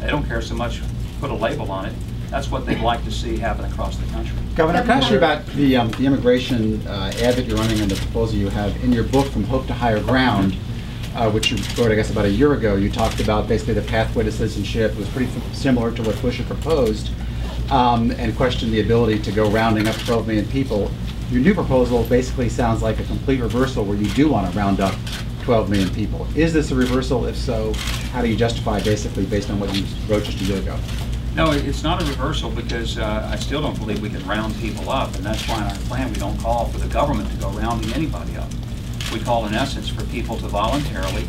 They don't care so much put a label on it. That's what they'd like to see happen across the country. Governor, can I ask you about the immigration ad that you're running and the proposal you have in your book, From Hope to Higher Ground, which you wrote, I guess, about a year ago. You talked about basically the pathway to citizenship. It was pretty similar to what Bush had proposed, and questioned the ability to go rounding up 12 million people. Your new proposal basically sounds like a complete reversal, where you do want to round up 12 million people. Is this a reversal? If so, how do you justify, basically, based on what you wrote just a year ago? No, it's not a reversal, because I still don't believe we can round people up, and that's why in our plan we don't call for the government to go rounding anybody up. We call, in essence, for people to voluntarily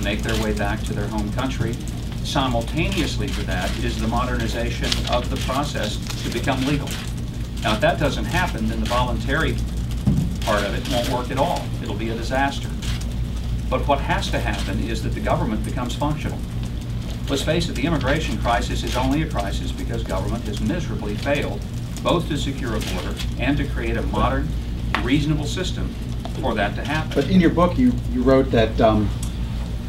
make their way back to their home country. Simultaneously with that is the modernization of the process to become legal. Now, if that doesn't happen, then the voluntary part of it won't work at all. It'll be a disaster. But what has to happen is that the government becomes functional. Let's face it, the immigration crisis is only a crisis because government has miserably failed both to secure a border and to create a modern, reasonable system for that to happen. But in your book, you wrote that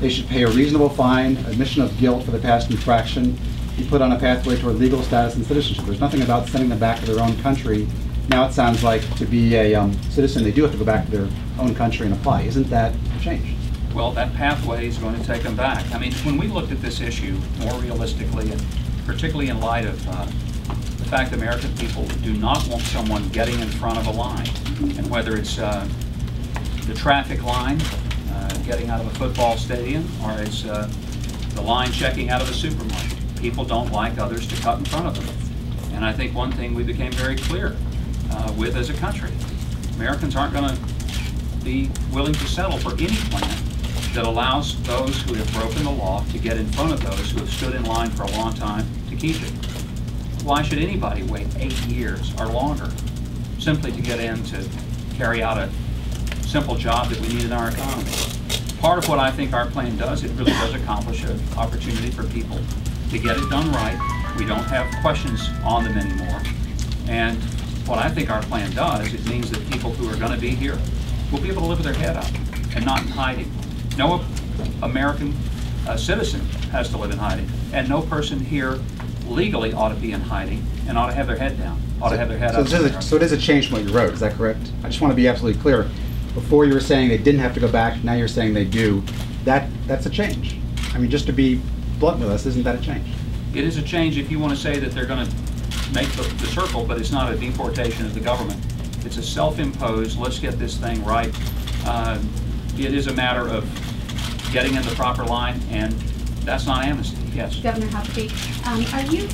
they should pay a reasonable fine, admission of guilt for the past infraction, be put on a pathway toward legal status and citizenship. There's nothing about sending them back to their own country. Now it sounds like to be a citizen, they do have to go back to their own country and apply. Isn't that a change? Well, that pathway is going to take them back. I mean, when we looked at this issue more realistically, and particularly in light of the fact that American people do not want someone getting in front of a line, and whether it's the traffic line getting out of a football stadium, or it's the line checking out of a supermarket, people don't like others to cut in front of them. And I think one thing we became very clear with as a country, Americans aren't going to be willing to settle for any plan that allows those who have broken the law to get in front of those who have stood in line for a long time to keep it. Why should anybody wait 8 years or longer simply to get in to carry out a simple job that we need in our economy? Part of what I think our plan does, it really does accomplish an opportunity for people to get it done right. We don't have questions on them anymore. And what I think our plan does, it means that people who are going to be here will be able to live with their head up and not in hiding. No American citizen has to live in hiding, and no person here legally ought to be in hiding and ought to have their head down, ought to have their head up. So it is a change from what you wrote, is that correct? I just want to be absolutely clear. Before you were saying they didn't have to go back, now you're saying they do. That's a change. I mean, just to be blunt with us, isn't that a change? It is a change if you want to say that they're going to make the circle, but it's not a deportation of the government. It's a self-imposed, let's get this thing right. It is a matter of getting in the proper line, and that's not amnesty. Yes. Governor Huckabee, are you